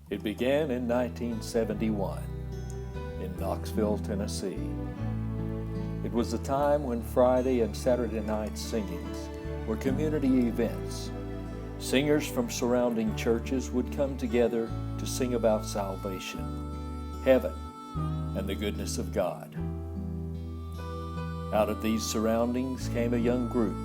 It began in 1971 in Knoxville, Tennessee. It was a time when Friday and Saturday night singings were community events. Singers from surrounding churches would come together to sing about salvation, heaven, and the goodness of God. Out of these surroundings came a young group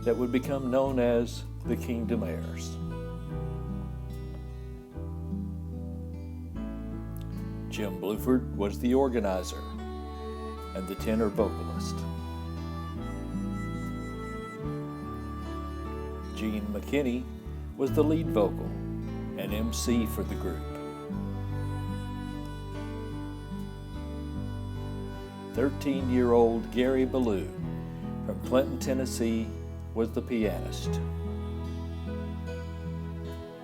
that would become known as the Kingdom Heirs. Jim Bluford was the organizer and the tenor vocalist. Gene McKinney was the lead vocal and MC for the group. 13-year-old Gary Ballou from Clinton, Tennessee, was the pianist.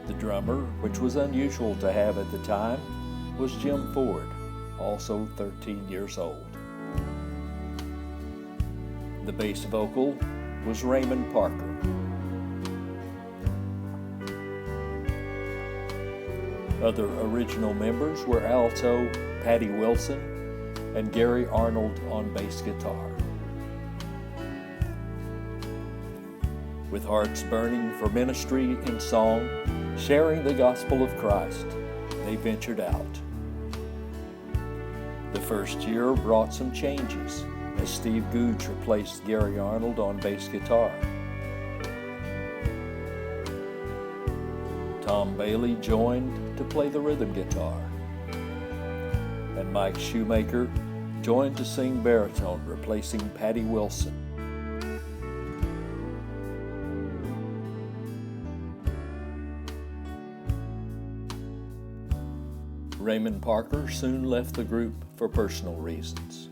The drummer, which was unusual to have at the time, was Jim Ford, also 13 years old. The bass vocal was Raymond Parker. Other original members were alto Patty Wilson and Gary Arnold on bass guitar. With hearts burning for ministry in song, sharing the gospel of Christ, they ventured out. The first year brought some changes as Steve Gooch replaced Gary Arnold on bass guitar. Tom Bailey joined to play the rhythm guitar, and Mike Shoemaker joined to sing baritone, replacing Patty Wilson. Raymond Parker soon left the group for personal reasons.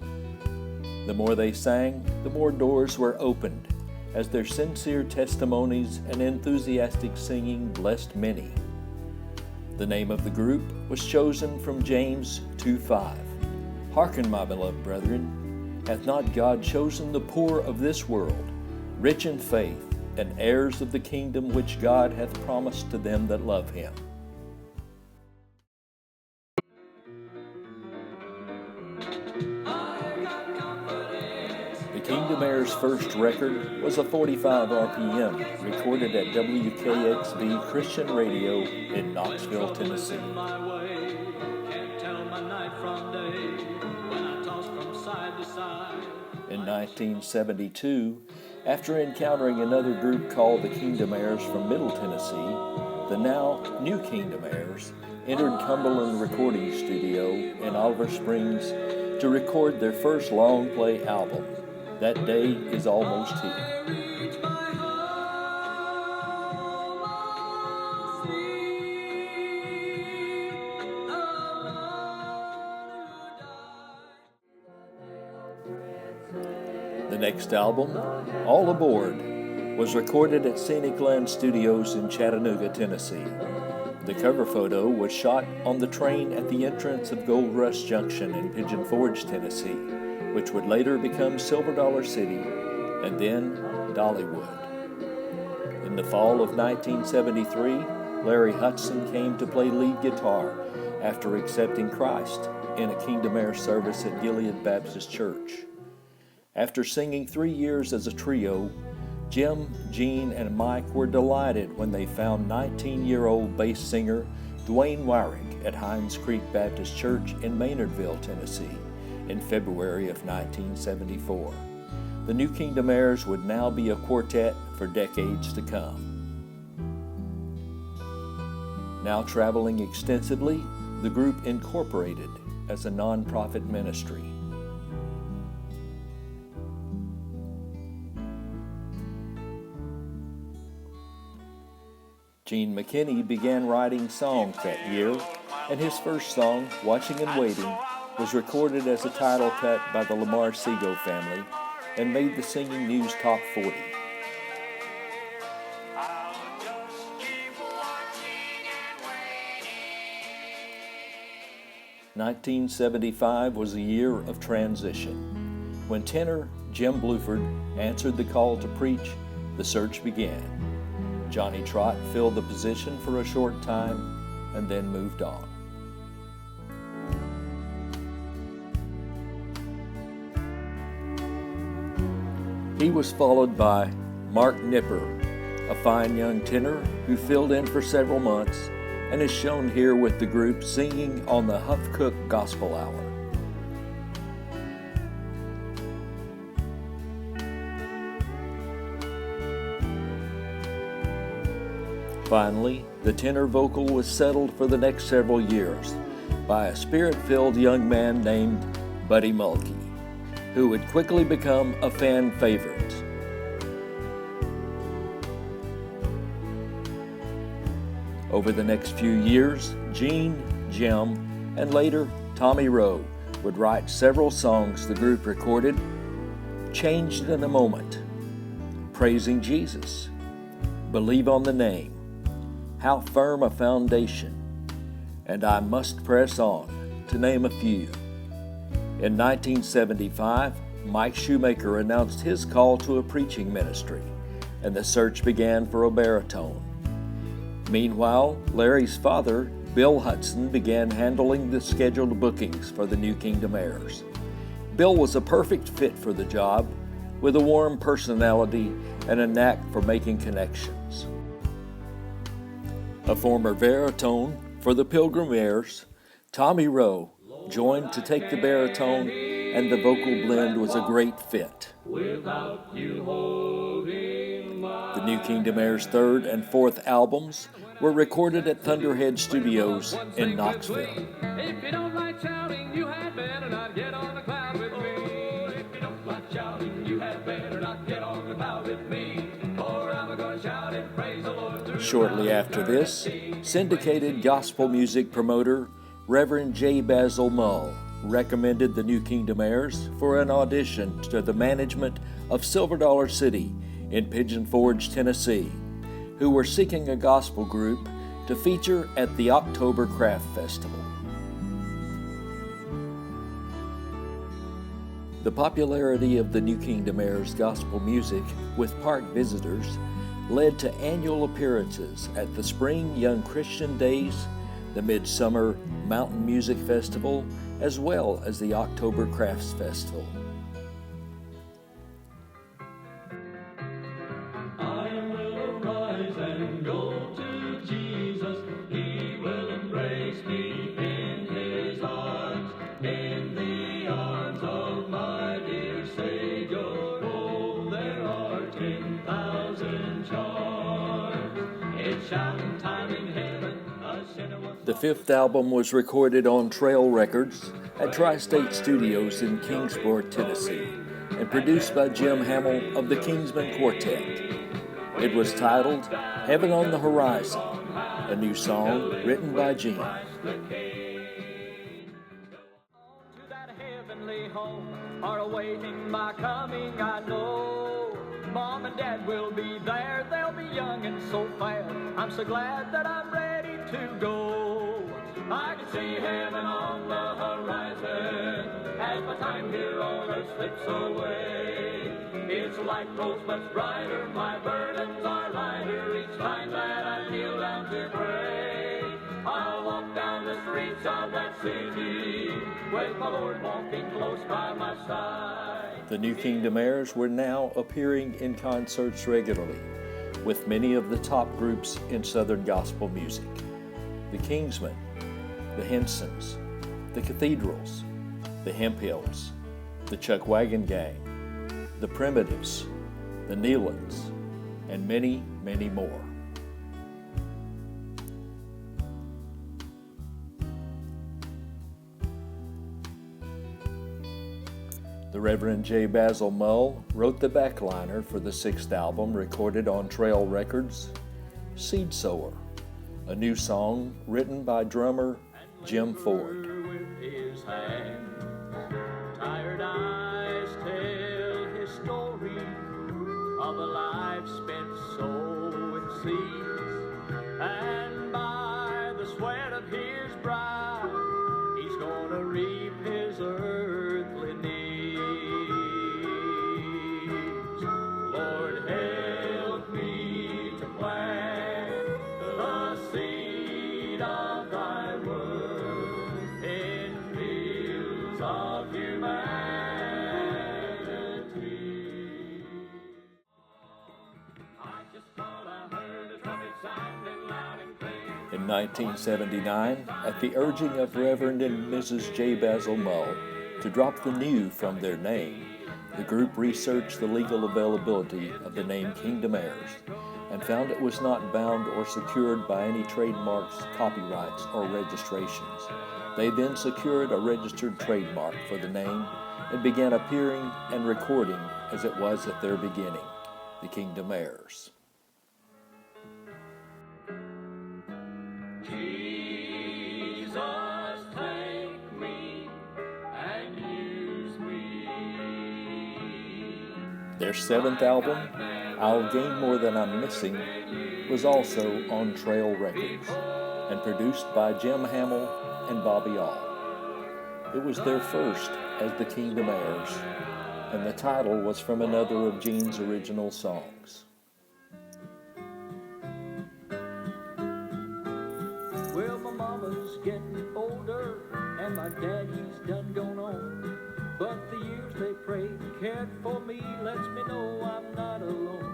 The more they sang, the more doors were opened, as their sincere testimonies and enthusiastic singing blessed many. The name of the group was chosen from James 2:5. Hearken, my beloved brethren, hath not God chosen the poor of this world, rich in faith, and heirs of the kingdom which God hath promised to them that love him? The Kingdom Heirs' first record was a 45 RPM, recorded at WKXB Christian Radio in Knoxville, Tennessee. In 1972, after encountering another group called the Kingdom Heirs from Middle Tennessee, the now New Kingdom Heirs entered Cumberland Recording Studio in Oliver Springs to record their first long-play album, That Day Is Almost Here. The next album, All Aboard, was recorded at Scenic Land Studios in Chattanooga, Tennessee. The cover photo was shot on the train at the entrance of Gold Rush Junction in Pigeon Forge, Tennessee, which would later become Silver Dollar City and then Dollywood. In the fall of 1973, Larry Hudson came to play lead guitar after accepting Christ in a Kingdom Heirs service at Gilead Baptist Church. After singing 3 years as a trio, Jim, Gene, and Mike were delighted when they found 19-year-old bass singer Dwayne Wyrick at Hinds Creek Baptist Church in Maynardville, Tennessee, in February of 1974. The New Kingdom Heirs would now be a quartet for decades to come. Now traveling extensively, the group incorporated as a nonprofit ministry. Gene McKinney began writing songs that year, and his first song, Watching and Waiting, was recorded as a title cut by the Lamar Seago family and made the Singing News Top 40. "1975 was a year of transition. When tenor Jim Bluford answered the call to preach, the search began. Johnny Trott filled the position for a short time, and then moved on. He was followed by Mark Nipper, a fine young tenor who filled in for several months and is shown here with the group singing on the Huff Cook Gospel Hour. Finally, the tenor vocal was settled for the next several years by a spirit-filled young man named Buddy Mulkey, who would quickly become a fan favorite. Over the next few years, Gene, Jim, and later Tommy Rowe would write several songs the group recorded, Changed in a Moment, Praising Jesus, Believe on the Name, How Firm a Foundation, and I Must Press On, to name a few. In 1975, Mike Shoemaker announced his call to a preaching ministry, and the search began for a baritone. Meanwhile, Larry's father, Bill Hudson, began handling the scheduled bookings for the new Kingdom Heirs. Bill was a perfect fit for the job, with a warm personality and a knack for making connections. A former baritone for the Pilgrim Heirs, Tommy Rowe joined to take the baritone, and the vocal blend was a great fit. The New Kingdom Heirs' third and fourth albums were recorded at Thunderhead Studios in Knoxville. If you don't like shouting, you had better not get on the cloud with me. If you don't like shouting, you had better not get on the cloud with me. Or I'm gonna shout and praise the Lord. Shortly after this, syndicated gospel music promoter Reverend J. Basil Mull recommended the New Kingdom Heirs for an audition to the management of Silver Dollar City in Pigeon Forge, Tennessee, who were seeking a gospel group to feature at the October Craft Festival. The popularity of the New Kingdom Heirs gospel music with park visitors led to annual appearances at the Spring Young Christian Days, the Midsummer Mountain Music Festival, as well as the October Crafts Festival. I will arise and go to Jesus. He will embrace me in his arms, in the arms of my dear Savior. Oh, there are 10,000 charms. It's shouting time in heaven. The fifth album was recorded on Trail Records at Tri-State Studios in Kingsport, Tennessee, and produced by Jim Hamill of the Kingdom Quartet. It was titled Heaven on the Horizon, a new song written by Gene. To that heavenly home are awaiting my coming, I know. Mom and Dad will be there, they'll be young and so fair. I'm so glad that I'm ready to go. I can see heaven on the horizon as my time here on earth slips away. Its light grows much brighter, my burdens are lighter each time that I kneel down to pray. I'll walk down the streets of that city with my Lord walking close by my side. The New Kingdom Heirs were now appearing in concerts regularly with many of the top groups in Southern gospel music: the Kingsmen, the Hensons, the Cathedrals, the Hemphills, the Chuck Wagon Gang, the Primitives, the Nealons, and many, many more. The Reverend J. Basil Mull wrote the backliner for the sixth album recorded on Trail Records, Seed Sower, a new song written by drummer Jim Ford. With his hand, tired eyes tell his story of a life spent sowing seeds, and by the sweat of his brow, he's gonna reap his earthly needs. Lord, help me to plant the seed of In 1979, at the urging of Reverend and Mrs. J. Basil Mull to drop the "new" from their name, the group researched the legal availability of the name Kingdom Heirs and found it was not bound or secured by any trademarks, copyrights, or registrations. They then secured a registered trademark for the name and began appearing and recording as it was at their beginning, the Kingdom Heirs. Jesus, take me and use me. Their seventh album, I'll Gain More Than I'm Missing, was also on Trail Records and produced by Jim Hamill and Bobby All. It was their first as the Kingdom Heirs, and the title was from another of Gene's original songs. Well, my mama's getting older, and my daddy's done gone on. But the years they prayed and cared for me lets me know I'm not alone.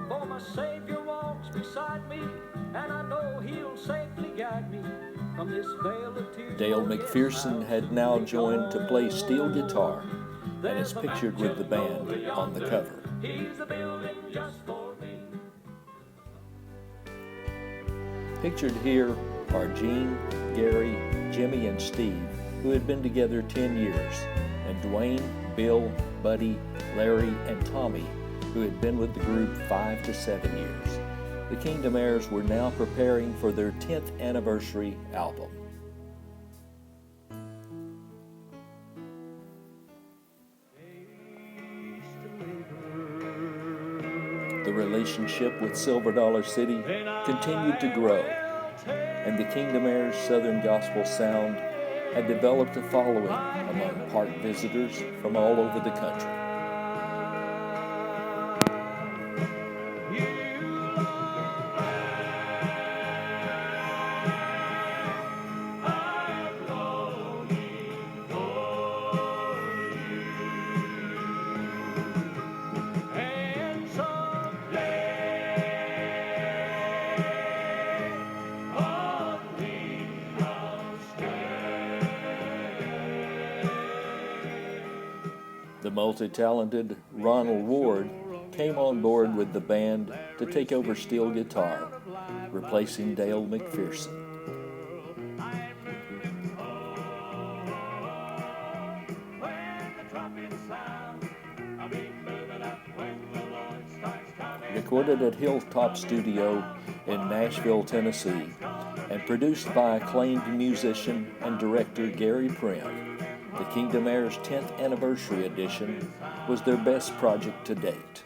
For my Savior walks beside me, and I know He'll safely guide me from this vale of tears. Dale McPherson had now joined to play steel guitar and is pictured with the band on the cover. He's a building just for me. Pictured here are Gene, Gary, Jimmy, and Steve, who had been together 10 years, and Dwayne, Bill, Buddy, Larry, and Tommy, who had been with the group 5 to 7 years. The Kingdom Heirs were now preparing for their 10th anniversary album. The relationship with Silver Dollar City continued to grow, and the Kingdom Heirs' Southern Gospel sound had developed a following among park visitors from all over the country. The multi-talented Ronald Ward came on board with the band to take over steel guitar, replacing Dale McPherson. Recorded at Hilltop Studio in Nashville, Tennessee, and produced by acclaimed musician and director Gary Prim, the Kingdom Heirs' 10th anniversary edition was their best project to date.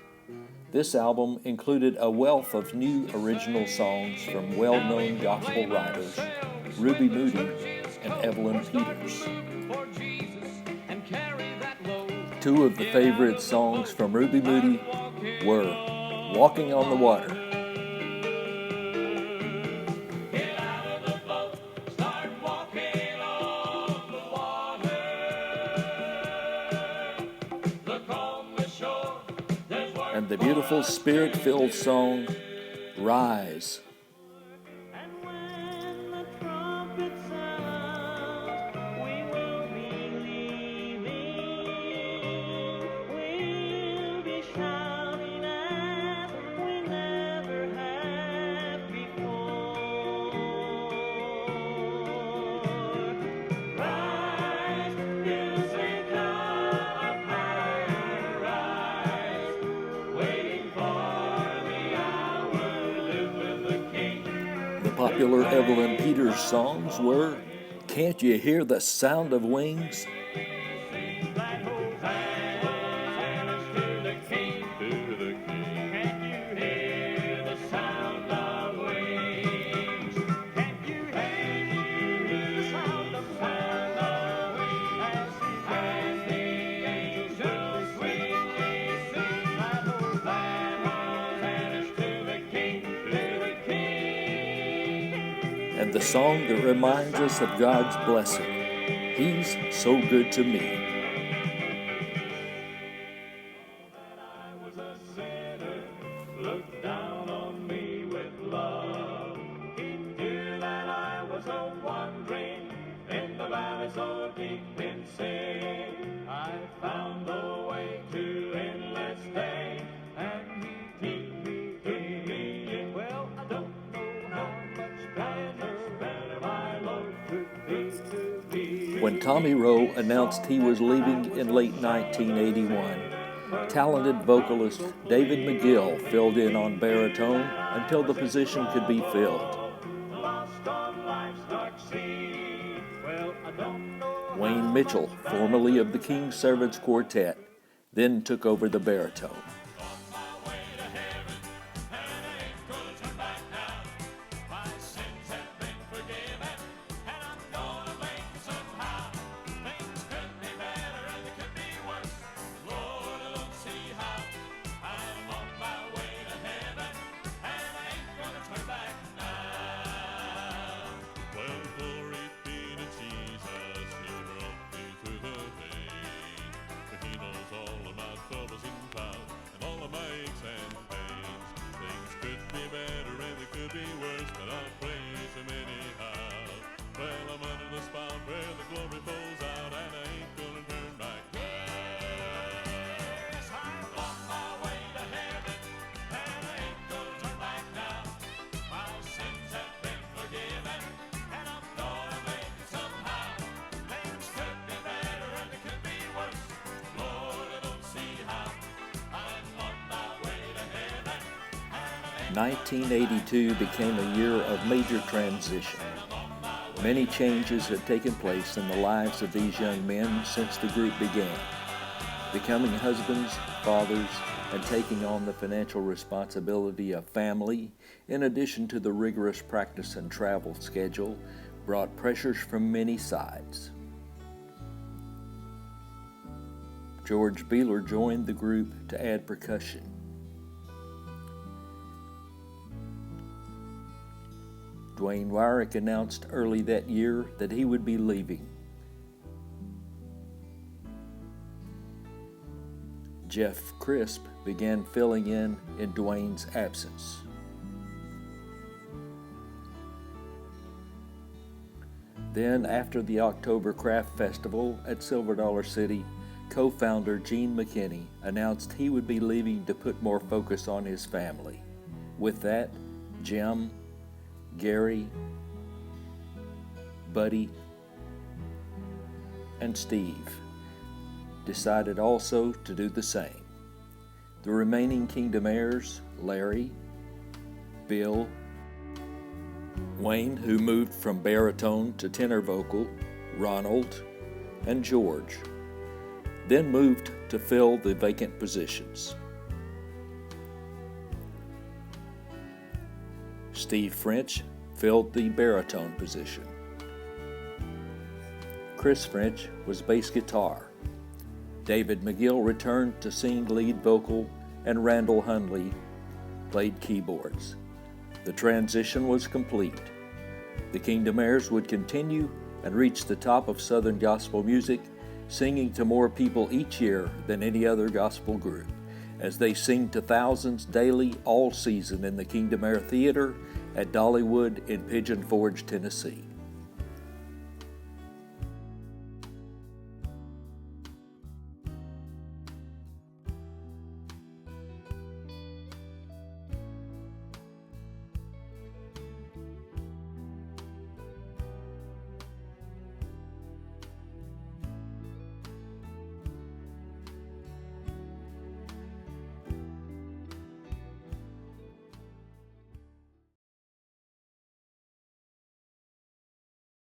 This album included a wealth of new original songs from well-known gospel writers Ruby Moody and Evelyn Peters. Two of the favorite songs from Ruby Moody were Walking on the Water and the beautiful spirit-filled song, Rise. Popular Evelyn Peters songs were Can't You Hear the Sound of Wings? And the song that reminds us of God's blessing, He's so good to me. Look down on me with love. He'd do that was a wandering in the valley so deep in sin. I found the way to endless day, and he took me in. Well, I don't know how much better my Lord could be to me. When Tommy Rowe announced he was leaving in late 1981, talented vocalist David McGill filled in on baritone until the position could be filled. Wayne Mitchell, formerly of the Kingdom Heirs Quartet, then took over the baritone. "1982 became a year of major transition. Many changes had taken place in the lives of these young men since the group began. Becoming husbands, fathers, and taking on the financial responsibility of family, in addition to the rigorous practice and travel schedule, brought pressures from many sides. George Beeler joined the group to add percussion. Dwayne Wyrick announced early that year that he would be leaving. Jeff Crisp began filling in Dwayne's absence. Then, after the October Craft Festival at Silver Dollar City, co-founder Gene McKinney announced he would be leaving to put more focus on his family. With that, Jim, Gary, Buddy, and Steve decided also to do the same. The remaining Kingdom Heirs, Larry, Bill, Wayne, who moved from baritone to tenor vocal, Ronald, and George, then moved to fill the vacant positions. Steve French filled the baritone position. Chris French was bass guitar. David McGill returned to sing lead vocal, and Randall Hundley played keyboards. The transition was complete. The Kingdom Heirs would continue and reach the top of Southern gospel music, singing to more people each year than any other gospel group, as they sing to thousands daily all season in the Kingdom Heirs Theater at Dollywood in Pigeon Forge, Tennessee.